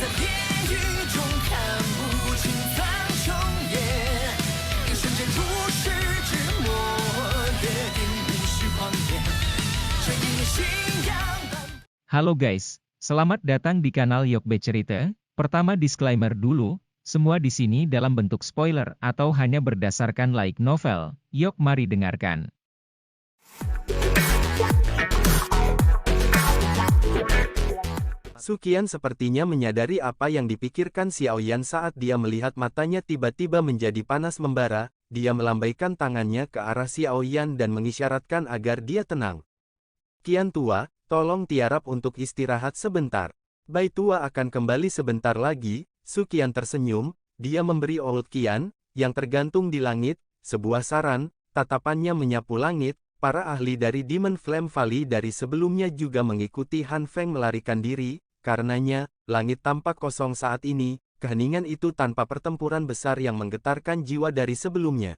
在地狱中看不清苍穹野，一瞬间如释之末，约定无需狂野，这一念信仰。 Halo guys, selamat datang di kanal Yokbe Cerita. Pertama disclaimer dulu, semua di sini dalam bentuk spoiler atau hanya berdasarkan light novel. Yok mari dengarkan. Sukian sepertinya menyadari apa yang dipikirkan Xiaoyan saat dia melihat matanya tiba-tiba menjadi panas membara. Dia melambaikan tangannya ke arah Xiaoyan dan mengisyaratkan agar dia tenang. Qian tua, tolong tiarap untuk istirahat sebentar. Bai tua akan kembali sebentar lagi. Sukian tersenyum, dia memberi Old Qian, yang tergantung di langit, sebuah saran. Tatapannya menyapu langit. Para ahli dari Demon Flame Valley dari sebelumnya juga mengikuti Han Feng melarikan diri. Karenanya, langit tampak kosong saat ini. Keheningan itu tanpa pertempuran besar yang menggetarkan jiwa dari sebelumnya.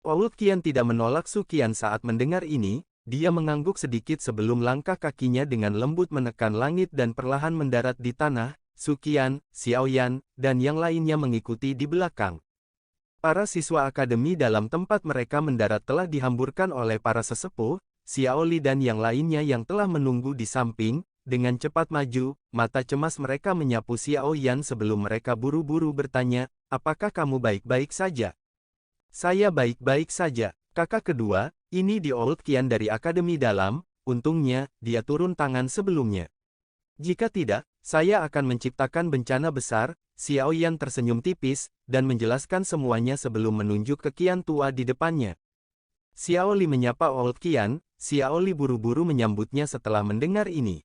Old Qian tidak menolak Sukian saat mendengar ini. Dia mengangguk sedikit sebelum langkah kakinya dengan lembut menekan langit dan perlahan mendarat di tanah. Sukian, Xiaoyan, dan yang lainnya mengikuti di belakang. Para siswa akademi dalam tempat mereka mendarat telah dihamburkan oleh para sesepuh, Xiaoli dan yang lainnya yang telah menunggu di samping. Dengan cepat maju, mata cemas mereka menyapu Xiaoyan sebelum mereka buru-buru bertanya, apakah kamu baik-baik saja? Saya baik-baik saja, kakak kedua. Ini di Old Qian dari Akademi Dalam, untungnya, dia turun tangan sebelumnya. Jika tidak, saya akan menciptakan bencana besar. Xiaoyan tersenyum tipis, dan menjelaskan semuanya sebelum menunjuk ke Qian tua di depannya. Xiaoli menyapa Old Qian, Xiaoli buru-buru menyambutnya setelah mendengar ini.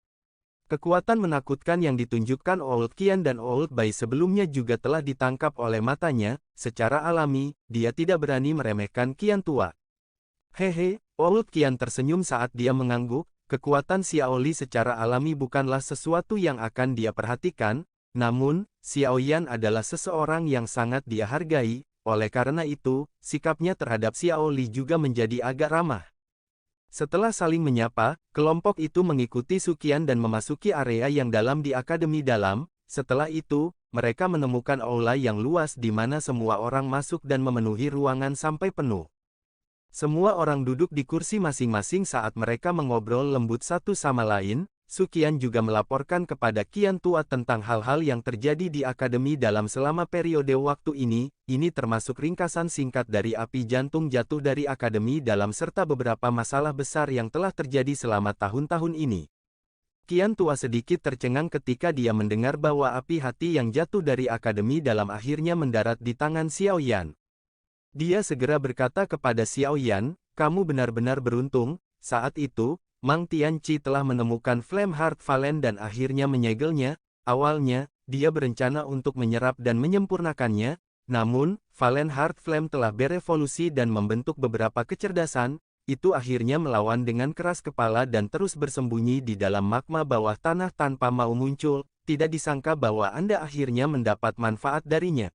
Kekuatan menakutkan yang ditunjukkan Old Qian dan Old Bai sebelumnya juga telah ditangkap oleh matanya. Secara alami, dia tidak berani meremehkan Qian tua. Hehe, Old Qian tersenyum saat dia mengangguk. Kekuatan Xiaoli secara alami bukanlah sesuatu yang akan dia perhatikan, namun, Xiaoyan adalah seseorang yang sangat dia hargai, oleh karena itu, sikapnya terhadap Xiaoli juga menjadi agak ramah. Setelah saling menyapa, kelompok itu mengikuti Sukian dan memasuki area yang dalam di Akademi Dalam. Setelah itu, mereka menemukan aula yang luas di mana semua orang masuk dan memenuhi ruangan sampai penuh. Semua orang duduk di kursi masing-masing saat mereka mengobrol lembut satu sama lain. Sukian juga melaporkan kepada Qian tua tentang hal-hal yang terjadi di Akademi Dalam selama periode waktu ini. Ini termasuk ringkasan singkat dari api jantung jatuh dari Akademi Dalam serta beberapa masalah besar yang telah terjadi selama tahun-tahun ini. Qian tua sedikit tercengang ketika dia mendengar bahwa api hati yang jatuh dari Akademi Dalam akhirnya mendarat di tangan Xiaoyan. Dia segera berkata kepada Xiaoyan, kamu benar-benar beruntung. Saat itu, Mang Tianqi telah menemukan Flame Heart Valen dan akhirnya menyegelnya. Awalnya, dia berencana untuk menyerap dan menyempurnakannya, namun, Valen Heart Flame telah berevolusi dan membentuk beberapa kecerdasan. Itu akhirnya melawan dengan keras kepala dan terus bersembunyi di dalam magma bawah tanah tanpa mau muncul. Tidak disangka bahwa Anda akhirnya mendapat manfaat darinya.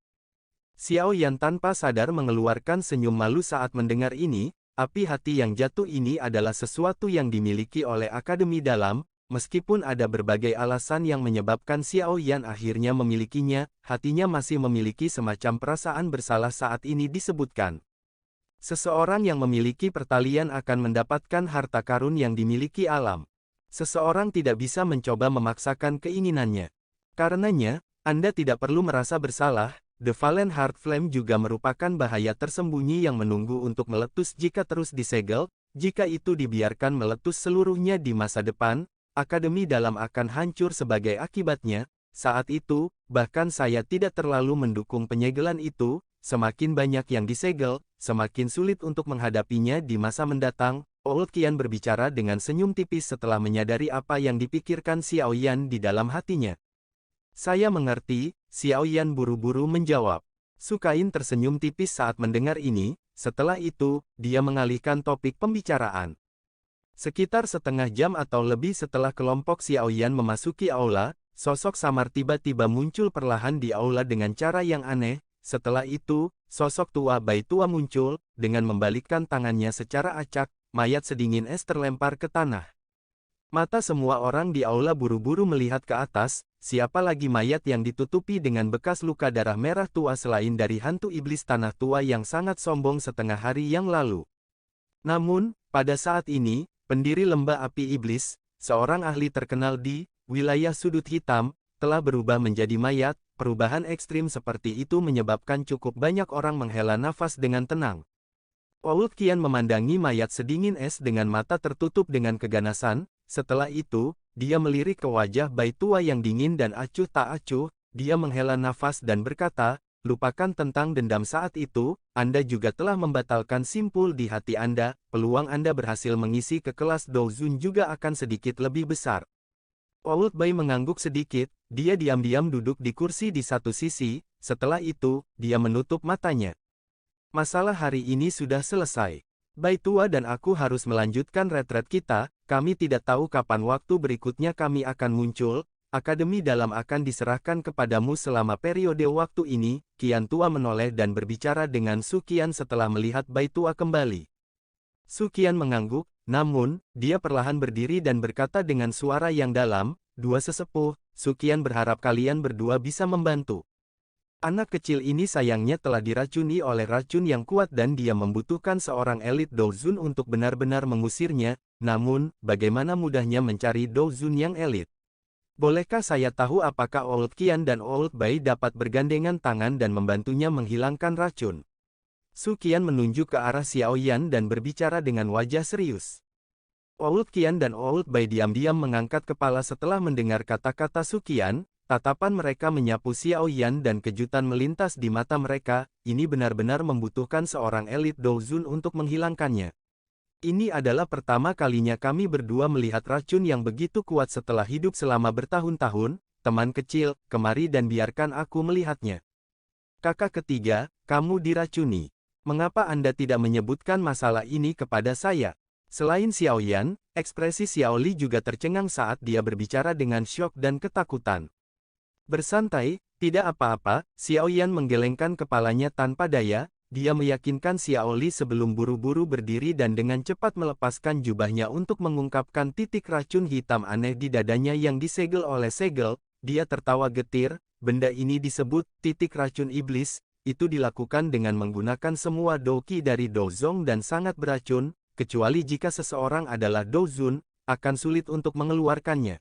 Xiaoyan tanpa sadar mengeluarkan senyum malu saat mendengar ini. Api hati yang jatuh ini adalah sesuatu yang dimiliki oleh Akademi Dalam. Meskipun ada berbagai alasan yang menyebabkan Xiaoyan akhirnya memilikinya, hatinya masih memiliki semacam perasaan bersalah saat ini disebutkan. Seseorang yang memiliki pertalian akan mendapatkan harta karun yang dimiliki alam. Seseorang tidak bisa mencoba memaksakan keinginannya. Karenanya, Anda tidak perlu merasa bersalah. The Valen Heart Flame juga merupakan bahaya tersembunyi yang menunggu untuk meletus jika terus disegel. Jika itu dibiarkan meletus seluruhnya di masa depan, Akademi Dalam akan hancur sebagai akibatnya. Saat itu, bahkan saya tidak terlalu mendukung penyegelan itu. Semakin banyak yang disegel, semakin sulit untuk menghadapinya di masa mendatang. Old Qian berbicara dengan senyum tipis setelah menyadari apa yang dipikirkan Xiaoyan di dalam hatinya. Saya mengerti, Xiaoyan buru-buru menjawab. Sukain tersenyum tipis saat mendengar ini. Setelah itu, dia mengalihkan topik pembicaraan. Sekitar setengah jam atau lebih setelah kelompok Xiaoyan memasuki aula, sosok samar tiba-tiba muncul perlahan di aula dengan cara yang aneh. Setelah itu, sosok tua Bai tua muncul, dengan membalikkan tangannya secara acak, mayat sedingin es terlempar ke tanah. Mata semua orang di aula buru-buru melihat ke atas. siapa lagi mayat yang ditutupi dengan bekas luka darah merah tua selain dari hantu iblis tanah tua yang sangat sombong setengah hari yang lalu. Namun, pada saat ini, pendiri lembah api iblis, seorang ahli terkenal di wilayah sudut hitam, telah berubah menjadi mayat. Perubahan ekstrim seperti itu menyebabkan cukup banyak orang menghela nafas dengan tenang. Old Qian memandangi mayat sedingin es dengan mata tertutup dengan keganasan. Setelah itu, dia melirik ke wajah bayi tua yang dingin dan acuh tak acuh. Dia menghela nafas dan berkata, "Lupakan tentang dendam saat itu, Anda juga telah membatalkan simpul di hati Anda, peluang Anda berhasil mengisi ke kelas Douzun juga akan sedikit lebih besar." Old Bai mengangguk sedikit, dia diam-diam duduk di kursi di satu sisi, setelah itu, dia menutup matanya. Masalah hari ini sudah selesai. Bai tua dan aku harus melanjutkan retret kita, kami tidak tahu kapan waktu berikutnya kami akan muncul, akademi dalam akan diserahkan kepadamu selama periode waktu ini. Qian tua menoleh dan berbicara dengan Su Qian setelah melihat Bai tua kembali. Su Qian mengangguk, namun, dia perlahan berdiri dan berkata dengan suara yang dalam, "Dua sesepuh, Su Qian berharap kalian berdua bisa membantu. Anak kecil ini sayangnya telah diracuni oleh racun yang kuat dan dia membutuhkan seorang elit Douzun untuk benar-benar mengusirnya, namun, bagaimana mudahnya mencari Douzun yang elit? Bolehkah saya tahu apakah Old Qian dan Old Bai dapat bergandengan tangan dan membantunya menghilangkan racun?" Su Qian menunjuk ke arah Xiao Yan dan berbicara dengan wajah serius. Old Qian dan Old Bai diam-diam mengangkat kepala setelah mendengar kata-kata Su Qian. Tatapan mereka menyapu Xiao Yan dan kejutan melintas di mata mereka. Ini benar-benar membutuhkan seorang elit Douzun untuk menghilangkannya. Ini adalah pertama kalinya kami berdua melihat racun yang begitu kuat setelah hidup selama bertahun-tahun. Teman kecil, kemari dan biarkan aku melihatnya. Kakak ketiga, kamu diracuni. Mengapa Anda tidak menyebutkan masalah ini kepada saya? Selain Xiao Yan, ekspresi Xiao Li juga tercengang saat dia berbicara dengan syok dan ketakutan. Bersantai, tidak apa-apa, Xiao Yan menggelengkan kepalanya tanpa daya, dia meyakinkan Xiao Li sebelum buru-buru berdiri dan dengan cepat melepaskan jubahnya untuk mengungkapkan titik racun hitam aneh di dadanya yang disegel oleh segel. Dia tertawa getir, benda ini disebut titik racun iblis. Itu dilakukan dengan menggunakan semua douqi dari Douzong dan sangat beracun, kecuali jika seseorang adalah Douzun, akan sulit untuk mengeluarkannya.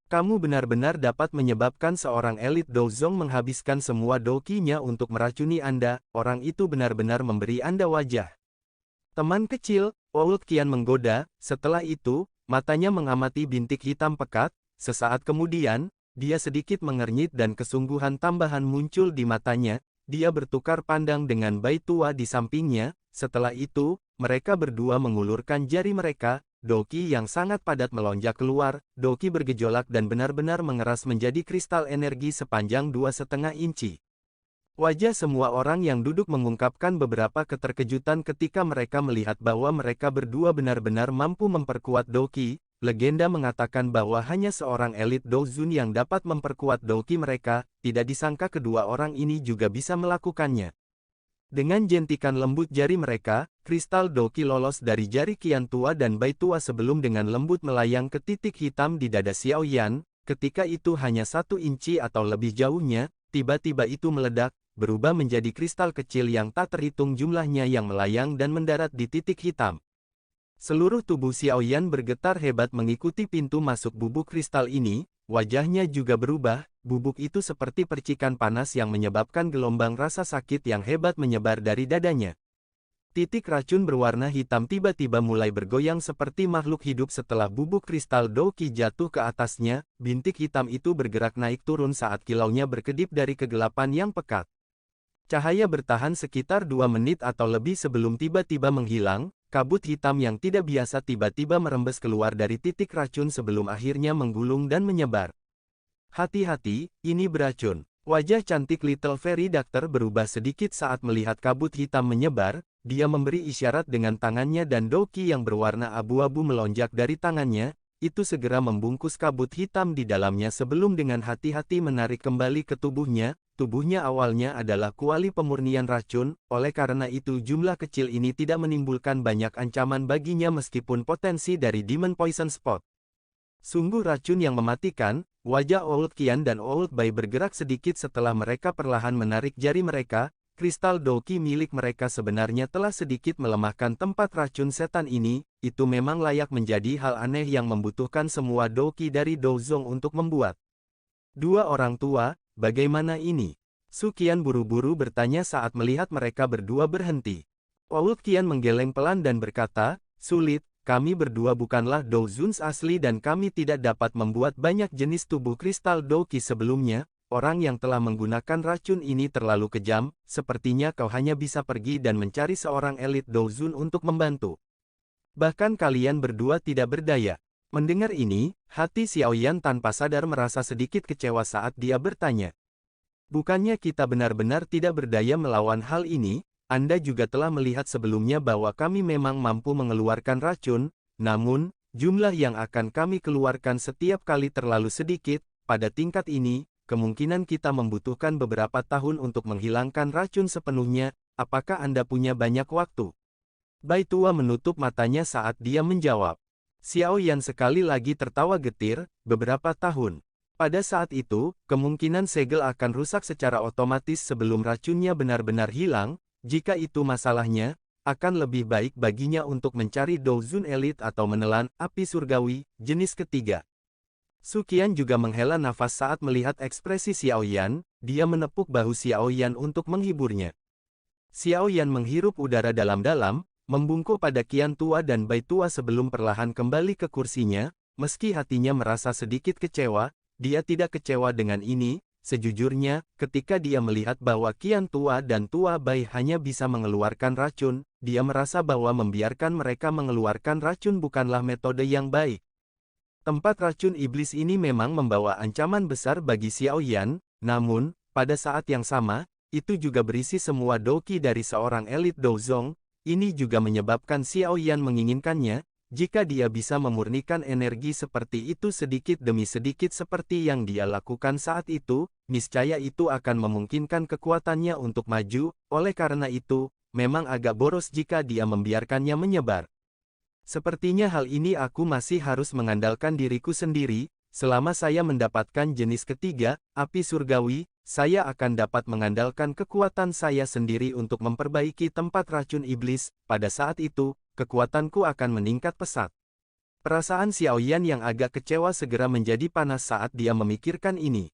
Kamu benar-benar dapat menyebabkan seorang elit Douzong menghabiskan semua douqinya untuk meracuni Anda, orang itu benar-benar memberi Anda wajah. Teman kecil, Old Qian menggoda, setelah itu, matanya mengamati bintik hitam pekat, sesaat kemudian, dia sedikit mengernyit dan kesungguhan tambahan muncul di matanya. Dia bertukar pandang dengan Bai tua di sampingnya. Setelah itu, mereka berdua mengulurkan jari mereka. Douqi yang sangat padat melonjak keluar. Douqi bergejolak dan benar-benar mengeras menjadi kristal energi sepanjang 2,5 inci. Wajah semua orang yang duduk mengungkapkan beberapa keterkejutan ketika mereka melihat bahwa mereka berdua benar-benar mampu memperkuat douqi. Legenda mengatakan bahwa hanya seorang elit Douzun yang dapat memperkuat douqi mereka. Tidak disangka kedua orang ini juga bisa melakukannya. Dengan jentikan lembut jari mereka, kristal douqi lolos dari jari Qian tua dan Bai tua sebelum dengan lembut melayang ke titik hitam di dada Xiao Yan. Ketika itu hanya 1 inci atau lebih jauhnya, tiba-tiba itu meledak, berubah menjadi kristal kecil yang tak terhitung jumlahnya yang melayang dan mendarat di titik hitam. Seluruh tubuh Xiao Yan bergetar hebat mengikuti pintu masuk bubuk kristal ini. Wajahnya juga berubah, bubuk itu seperti percikan panas yang menyebabkan gelombang rasa sakit yang hebat menyebar dari dadanya. Titik racun berwarna hitam tiba-tiba mulai bergoyang seperti makhluk hidup setelah bubuk kristal douqi jatuh ke atasnya. Bintik hitam itu bergerak naik turun saat kilaunya berkedip dari kegelapan yang pekat. Cahaya bertahan sekitar 2 menit atau lebih sebelum tiba-tiba menghilang. Kabut hitam yang tidak biasa tiba-tiba merembes keluar dari titik racun sebelum akhirnya menggulung dan menyebar. Hati-hati, ini beracun. Wajah cantik Little Fairy Doctor berubah sedikit saat melihat kabut hitam menyebar. Dia memberi isyarat dengan tangannya dan douqi yang berwarna abu-abu melonjak dari tangannya. Itu segera membungkus kabut hitam di dalamnya sebelum dengan hati-hati menarik kembali ke tubuhnya. Tubuhnya awalnya adalah kuali pemurnian racun, oleh karena itu jumlah kecil ini tidak menimbulkan banyak ancaman baginya meskipun potensi dari Demon Poison Spot Sungguh racun yang mematikan. Wajah Old Qian dan Old Bai bergerak sedikit setelah mereka perlahan menarik jari mereka. Kristal Douqi milik mereka sebenarnya telah sedikit melemahkan tempat racun setan ini. Itu memang layak menjadi hal aneh yang membutuhkan semua Douqi dari Douzong untuk membuat. Dua orang tua, bagaimana ini? Su Qian buru-buru bertanya saat melihat mereka berdua berhenti. Old Qian menggeleng pelan dan berkata, sulit. Kami berdua bukanlah Douzuns asli dan kami tidak dapat membuat banyak jenis tubuh kristal Douqi sebelumnya. Orang yang telah menggunakan racun ini terlalu kejam, sepertinya kau hanya bisa pergi dan mencari seorang elit Douzun untuk membantu. Bahkan kalian berdua tidak berdaya. Mendengar ini, hati Xiaoyan tanpa sadar merasa sedikit kecewa saat dia bertanya. Bukannya kita benar-benar tidak berdaya melawan hal ini? Anda juga telah melihat sebelumnya bahwa kami memang mampu mengeluarkan racun, namun, jumlah yang akan kami keluarkan setiap kali terlalu sedikit. Pada tingkat ini, kemungkinan kita membutuhkan beberapa tahun untuk menghilangkan racun sepenuhnya. Apakah Anda punya banyak waktu? Bai tua menutup matanya saat dia menjawab. Xiaoyan sekali lagi tertawa getir, beberapa tahun. Pada saat itu, kemungkinan segel akan rusak secara otomatis sebelum racunnya benar-benar hilang. Jika itu masalahnya, akan lebih baik baginya untuk mencari Douzun elit atau menelan api surgawi, jenis ketiga. Su Qian juga menghela nafas saat melihat ekspresi Xiaoyan. Dia menepuk bahu Xiaoyan untuk menghiburnya. Xiaoyan menghirup udara dalam-dalam, membungkuk pada Qian tua dan Bai tua sebelum perlahan kembali ke kursinya. Meski hatinya merasa sedikit kecewa, dia tidak kecewa dengan ini. Sejujurnya, ketika dia melihat bahwa Qian tua dan tua Bai hanya bisa mengeluarkan racun, dia merasa bahwa membiarkan mereka mengeluarkan racun bukanlah metode yang baik. Tempat racun iblis ini memang membawa ancaman besar bagi Xiaoyan, namun, pada saat yang sama, itu juga berisi semua Douqi dari seorang elit Douzong. Ini juga menyebabkan Xiaoyan menginginkannya. Jika dia bisa memurnikan energi seperti itu sedikit demi sedikit seperti yang dia lakukan saat itu, niscaya itu akan memungkinkan kekuatannya untuk maju. Oleh karena itu, memang agak boros jika dia membiarkannya menyebar. Sepertinya hal ini aku masih harus mengandalkan diriku sendiri. Selama saya mendapatkan jenis ketiga, api surgawi, saya akan dapat mengandalkan kekuatan saya sendiri untuk memperbaiki tempat racun iblis. Pada saat itu, kekuatanku akan meningkat pesat. Perasaan Xiaoyan yang agak kecewa segera menjadi panas saat dia memikirkan ini.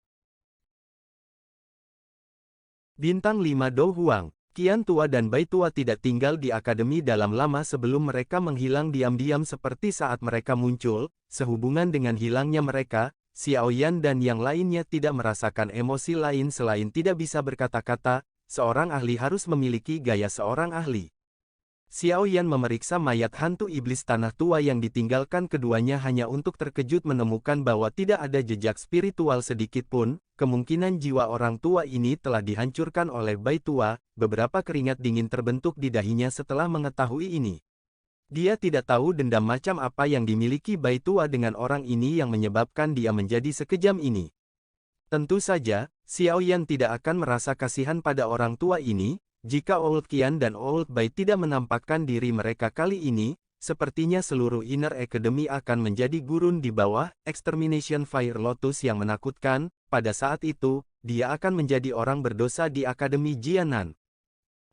Bintang 5 Dou Huang. Qian tua dan Bai tua tidak tinggal di akademi dalam lama sebelum mereka menghilang diam-diam seperti saat mereka muncul. Sehubungan dengan hilangnya mereka, Xiaoyan dan yang lainnya tidak merasakan emosi lain selain tidak bisa berkata-kata. Seorang ahli harus memiliki gaya seorang ahli. Xiaoyan memeriksa mayat hantu iblis tanah tua yang ditinggalkan keduanya hanya untuk terkejut menemukan bahwa tidak ada jejak spiritual sedikit pun. Kemungkinan jiwa orang tua ini telah dihancurkan oleh Bai tua. Beberapa keringat dingin terbentuk di dahinya setelah mengetahui ini. Dia tidak tahu dendam macam apa yang dimiliki Bai tua dengan orang ini yang menyebabkan dia menjadi sekejam ini. Tentu saja, Xiaoyan tidak akan merasa kasihan pada orang tua ini. Jika Old Qian dan Old Bai tidak menampakkan diri mereka kali ini, sepertinya seluruh Inner Academy akan menjadi gurun di bawah Extermination Fire Lotus yang menakutkan. Pada saat itu, dia akan menjadi orang berdosa di Akademi Jianan.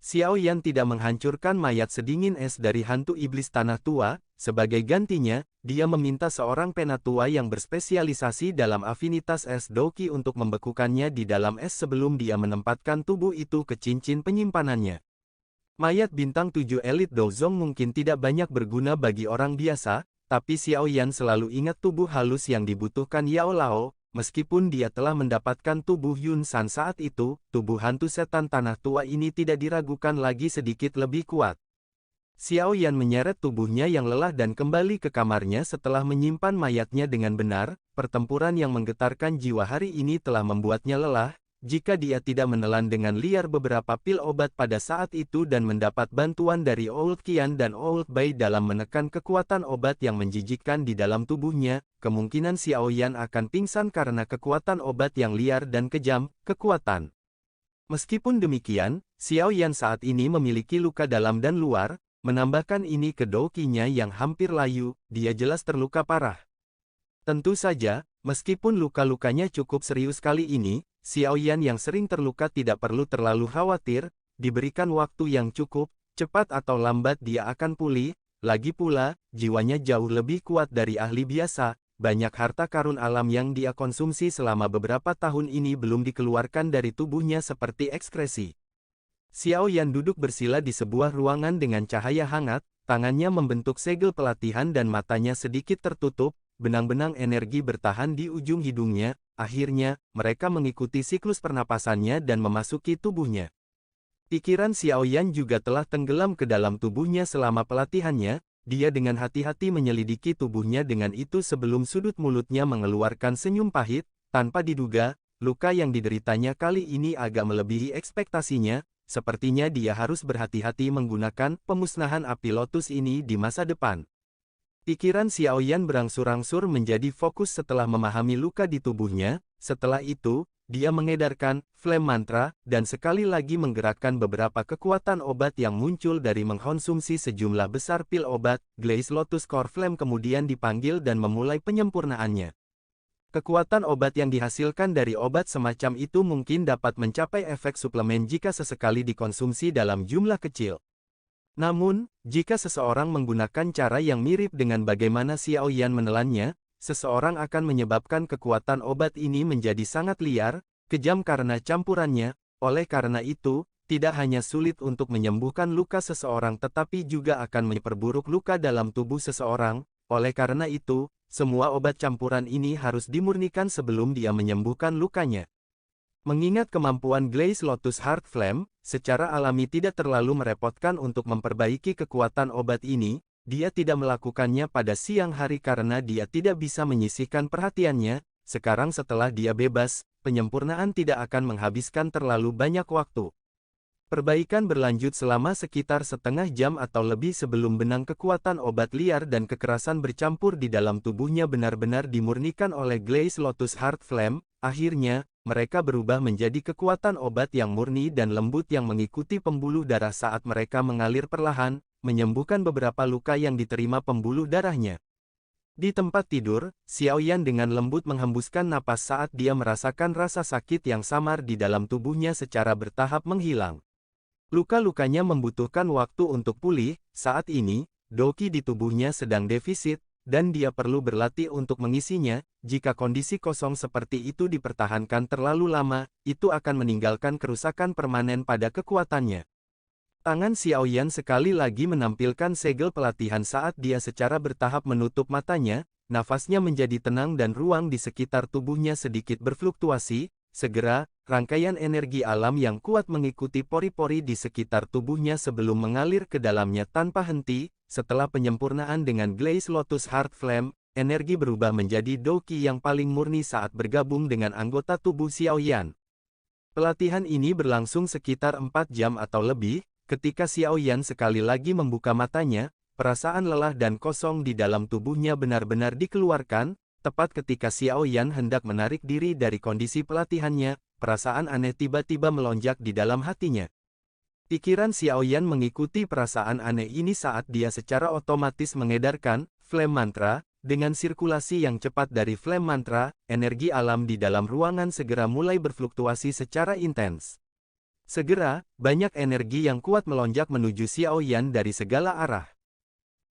Xiaoyan tidak menghancurkan mayat sedingin es dari hantu iblis tanah tua. Sebagai gantinya, dia meminta seorang penatua yang berspesialisasi dalam afinitas es Douqi untuk membekukannya di dalam es sebelum dia menempatkan tubuh itu ke cincin penyimpanannya. Mayat bintang 7 elit Douzong mungkin tidak banyak berguna bagi orang biasa, tapi Xiaoyan selalu ingat tubuh halus yang dibutuhkan Yao Lao. Meskipun dia telah mendapatkan tubuh Yun San saat itu, tubuh hantu setan tanah tua ini tidak diragukan lagi sedikit lebih kuat. Xiaoyan menyeret tubuhnya yang lelah dan kembali ke kamarnya setelah menyimpan mayatnya dengan benar. Pertempuran yang menggetarkan jiwa hari ini telah membuatnya lelah. Jika dia tidak menelan dengan liar beberapa pil obat pada saat itu dan mendapat bantuan dari Old Qian dan Old Bai dalam menekan kekuatan obat yang menjijikkan di dalam tubuhnya, kemungkinan Xiaoyan akan pingsan karena kekuatan obat yang liar dan kejam. Meskipun demikian, Xiaoyan saat ini memiliki luka dalam dan luar. Menambahkan ini ke Douqi-nya yang hampir layu, dia jelas terluka parah. Tentu saja, meskipun luka-lukanya cukup serius kali ini, Xiao Yan yang sering terluka tidak perlu terlalu khawatir, diberikan waktu yang cukup, cepat atau lambat dia akan pulih, lagi pula, jiwanya jauh lebih kuat dari ahli biasa, banyak harta karun alam yang dia konsumsi selama beberapa tahun ini belum dikeluarkan dari tubuhnya seperti ekskresi. Xiao Yan duduk bersila di sebuah ruangan dengan cahaya hangat, tangannya membentuk segel pelatihan dan matanya sedikit tertutup, benang-benang energi bertahan di ujung hidungnya, akhirnya, mereka mengikuti siklus pernapasannya dan memasuki tubuhnya. Pikiran Xiao Yan juga telah tenggelam ke dalam tubuhnya selama pelatihannya, dia dengan hati-hati menyelidiki tubuhnya dengan itu sebelum sudut mulutnya mengeluarkan senyum pahit, tanpa diduga, luka yang dideritanya kali ini agak melebihi ekspektasinya, sepertinya dia harus berhati-hati menggunakan pemusnahan api lotus ini di masa depan. Pikiran Xiao Yan berangsur-angsur menjadi fokus setelah memahami luka di tubuhnya, setelah itu, dia mengedarkan flame mantra, dan sekali lagi menggerakkan beberapa kekuatan obat yang muncul dari mengkonsumsi sejumlah besar pil obat, Glaze Lotus Core Flame kemudian dipanggil dan memulai penyempurnaannya. Kekuatan obat yang dihasilkan dari obat semacam itu mungkin dapat mencapai efek suplemen jika sesekali dikonsumsi dalam jumlah kecil. Namun, jika seseorang menggunakan cara yang mirip dengan bagaimana Xiao Yan menelannya, seseorang akan menyebabkan kekuatan obat ini menjadi sangat liar, kejam karena campurannya. Oleh karena itu, tidak hanya sulit untuk menyembuhkan luka seseorang tetapi juga akan memperburuk luka dalam tubuh seseorang. Oleh karena itu, semua obat campuran ini harus dimurnikan sebelum dia menyembuhkan lukanya. Mengingat kemampuan Glaze Lotus Heart Flame, secara alami tidak terlalu merepotkan untuk memperbaiki kekuatan obat ini, dia tidak melakukannya pada siang hari karena dia tidak bisa menyisihkan perhatiannya, sekarang setelah dia bebas, penyempurnaan tidak akan menghabiskan terlalu banyak waktu. Perbaikan berlanjut selama sekitar setengah jam atau lebih sebelum benang kekuatan obat liar dan kekerasan bercampur di dalam tubuhnya benar-benar dimurnikan oleh Glaze Lotus Heart Flame, akhirnya, mereka berubah menjadi kekuatan obat yang murni dan lembut yang mengikuti pembuluh darah saat mereka mengalir perlahan, menyembuhkan beberapa luka yang diterima pembuluh darahnya. Di tempat tidur, Xiao Yan dengan lembut menghembuskan napas saat dia merasakan rasa sakit yang samar di dalam tubuhnya secara bertahap menghilang. Luka-lukanya membutuhkan waktu untuk pulih, saat ini, Doqi di tubuhnya sedang defisit, dan dia perlu berlatih untuk mengisinya. Jika kondisi kosong seperti itu dipertahankan terlalu lama, itu akan meninggalkan kerusakan permanen pada kekuatannya. Tangan Xiao Yan sekali lagi menampilkan segel pelatihan saat dia secara bertahap menutup matanya, nafasnya menjadi tenang dan ruang di sekitar tubuhnya sedikit berfluktuasi. Segera, rangkaian energi alam yang kuat mengikuti pori-pori di sekitar tubuhnya sebelum mengalir ke dalamnya tanpa henti. Setelah penyempurnaan dengan Glaze Lotus Heart Flame, energi berubah menjadi Doqi yang paling murni saat bergabung dengan anggota tubuh Xiao Yan. Pelatihan ini berlangsung sekitar 4 jam atau lebih, ketika Xiao Yan sekali lagi membuka matanya, perasaan lelah dan kosong di dalam tubuhnya benar-benar dikeluarkan. Tepat ketika Xiao Yan hendak menarik diri dari kondisi pelatihannya, perasaan aneh tiba-tiba melonjak di dalam hatinya. Pikiran Xiao Yan mengikuti perasaan aneh ini saat dia secara otomatis mengedarkan Flame Mantra. Dengan sirkulasi yang cepat dari Flame Mantra, energi alam di dalam ruangan segera mulai berfluktuasi secara intens. Segera, banyak energi yang kuat melonjak menuju Xiao Yan dari segala arah.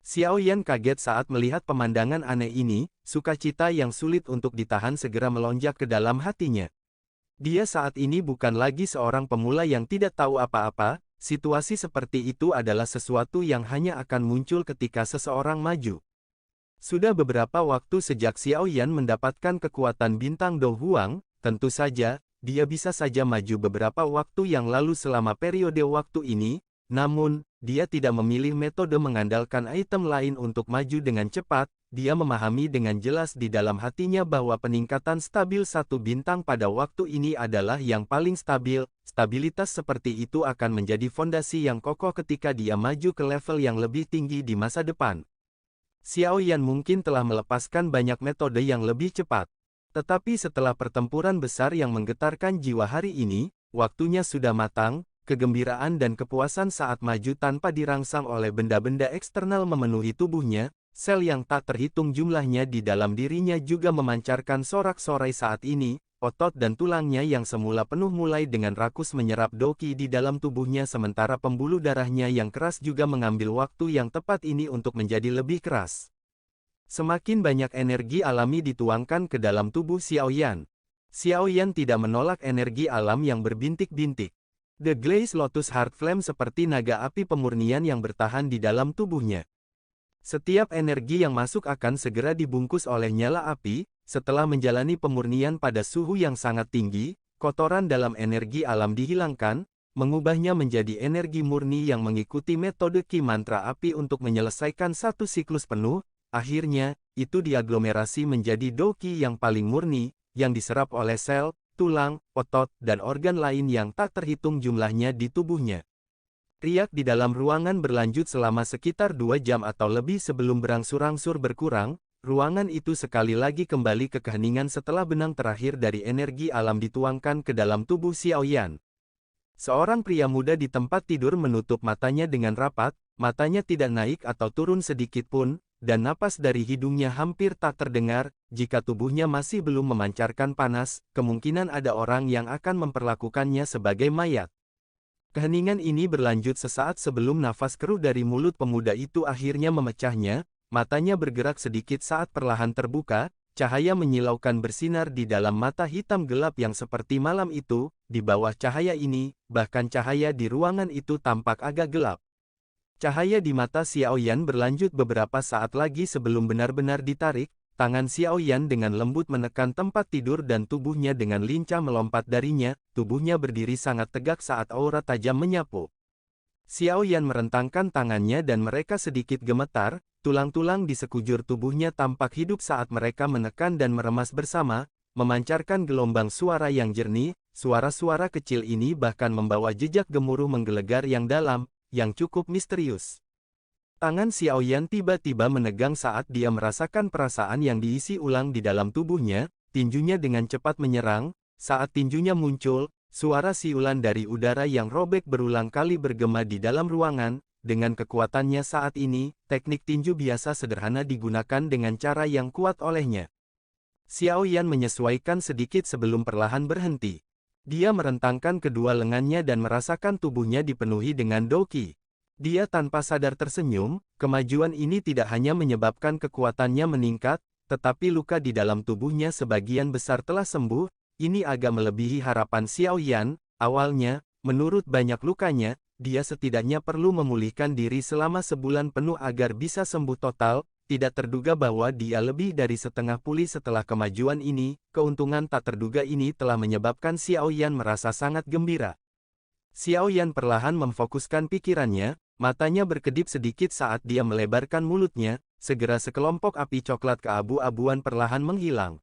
Xiao Yan kaget saat melihat pemandangan aneh ini, sukacita yang sulit untuk ditahan segera melonjak ke dalam hatinya. Dia saat ini bukan lagi seorang pemula yang tidak tahu apa-apa, situasi seperti itu adalah sesuatu yang hanya akan muncul ketika seseorang maju. Sudah beberapa waktu sejak Xiao Yan mendapatkan kekuatan bintang Do Huang, tentu saja, dia bisa saja maju beberapa waktu yang lalu selama periode waktu ini, namun, dia tidak memilih metode mengandalkan item lain untuk maju dengan cepat. Dia memahami dengan jelas di dalam hatinya bahwa peningkatan stabil satu bintang pada waktu ini adalah yang paling stabil. Stabilitas seperti itu akan menjadi fondasi yang kokoh ketika dia maju ke level yang lebih tinggi di masa depan. Xiao Yan mungkin telah melepaskan banyak metode yang lebih cepat. Tetapi setelah pertempuran besar yang menggetarkan jiwa hari ini, waktunya sudah matang. Kegembiraan dan kepuasan saat maju tanpa dirangsang oleh benda-benda eksternal memenuhi tubuhnya. Sel yang tak terhitung jumlahnya di dalam dirinya juga memancarkan sorak-sorai saat ini. Otot dan tulangnya yang semula penuh mulai dengan rakus menyerap doki di dalam tubuhnya, sementara pembuluh darahnya yang keras juga mengambil waktu yang tepat ini untuk menjadi lebih keras. Semakin banyak energi alami dituangkan ke dalam tubuh Xiaoyan. Xiaoyan tidak menolak energi alam yang berbintik-bintik. The Glazed Lotus Heart Flame seperti naga api pemurnian yang bertahan di dalam tubuhnya. Setiap energi yang masuk akan segera dibungkus oleh nyala api. Setelah menjalani pemurnian pada suhu yang sangat tinggi, kotoran dalam energi alam dihilangkan, mengubahnya menjadi energi murni yang mengikuti metode Ki Mantra Api untuk menyelesaikan satu siklus penuh. Akhirnya, itu diaglomerasi menjadi doki yang paling murni, yang diserap oleh sel, tulang, otot, dan organ lain yang tak terhitung jumlahnya di tubuhnya. Riak di dalam ruangan berlanjut selama sekitar 2 jam atau lebih sebelum berangsur-angsur berkurang. Ruangan itu sekali lagi kembali ke keheningan setelah benang terakhir dari energi alam dituangkan ke dalam tubuh Xiaoyan. Seorang pria muda di tempat tidur menutup matanya dengan rapat, matanya tidak naik atau turun sedikit pun, dan napas dari hidungnya hampir tak terdengar. Jika tubuhnya masih belum memancarkan panas, kemungkinan ada orang yang akan memperlakukannya sebagai mayat. Keheningan ini berlanjut sesaat sebelum nafas keruh dari mulut pemuda itu akhirnya memecahnya. Matanya bergerak sedikit saat perlahan terbuka, cahaya menyilaukan bersinar di dalam mata hitam gelap yang seperti malam itu. Di bawah cahaya ini, bahkan cahaya di ruangan itu tampak agak gelap. Cahaya di mata Xiaoyan berlanjut beberapa saat lagi sebelum benar-benar ditarik. Tangan Xiaoyan dengan lembut menekan tempat tidur dan tubuhnya dengan lincah melompat darinya. Tubuhnya berdiri sangat tegak saat aura tajam menyapu. Xiaoyan merentangkan tangannya dan mereka sedikit gemetar. Tulang-tulang di sekujur tubuhnya tampak hidup saat mereka menekan dan meremas bersama, memancarkan gelombang suara yang jernih. Suara-suara kecil ini bahkan membawa jejak gemuruh menggelegar yang dalam, yang cukup misterius. Tangan Xiaoyan tiba-tiba menegang saat dia merasakan perasaan yang diisi ulang di dalam tubuhnya. Tinjunya dengan cepat menyerang. Saat tinjunya muncul, suara siulan dari udara yang robek berulang kali bergema di dalam ruangan. Dengan kekuatannya saat ini, teknik tinju biasa sederhana digunakan dengan cara yang kuat olehnya. Xiaoyan menyesuaikan sedikit sebelum perlahan berhenti. Dia merentangkan kedua lengannya dan merasakan tubuhnya dipenuhi dengan doki. Dia tanpa sadar tersenyum. Kemajuan ini tidak hanya menyebabkan kekuatannya meningkat, tetapi luka di dalam tubuhnya sebagian besar telah sembuh. Ini agak melebihi harapan Xiaoyan. Awalnya, menurut banyak lukanya, dia setidaknya perlu memulihkan diri selama sebulan penuh agar bisa sembuh total. Tidak terduga bahwa dia lebih dari setengah pulih setelah kemajuan ini. Keuntungan tak terduga ini telah menyebabkan Xiaoyan merasa sangat gembira. Xiaoyan perlahan memfokuskan pikirannya, matanya berkedip sedikit saat dia melebarkan mulutnya. Segera sekelompok api coklat keabu-abuan perlahan menghilang.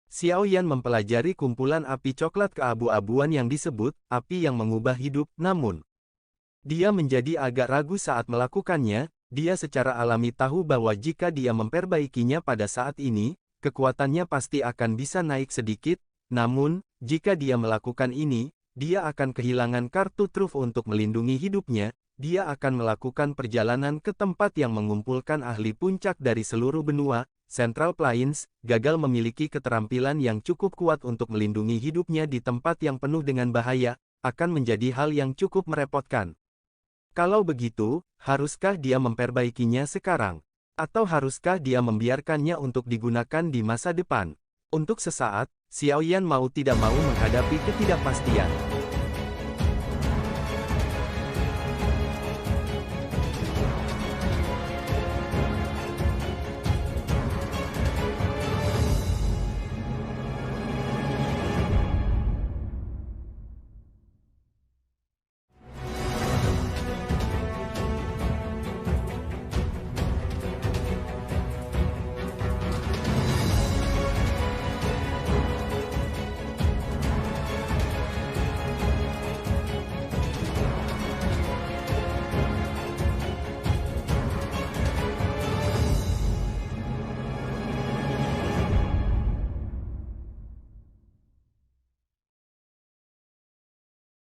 Xiaoyan mempelajari kumpulan api coklat keabu-abuan yang disebut api yang mengubah hidup, namun dia menjadi agak ragu saat melakukannya. Dia secara alami tahu bahwa jika dia memperbaikinya pada saat ini, kekuatannya pasti akan bisa naik sedikit. Namun, jika dia melakukan ini, dia akan kehilangan kartu truf untuk melindungi hidupnya. Dia akan melakukan perjalanan ke tempat yang mengumpulkan ahli puncak dari seluruh benua. Central Plains gagal memiliki keterampilan yang cukup kuat untuk melindungi hidupnya di tempat yang penuh dengan bahaya, akan menjadi hal yang cukup merepotkan. Kalau begitu, haruskah dia memperbaikinya sekarang? Atau haruskah dia membiarkannya untuk digunakan di masa depan? Untuk sesaat, Xiaoyan mau tidak mau menghadapi ketidakpastian.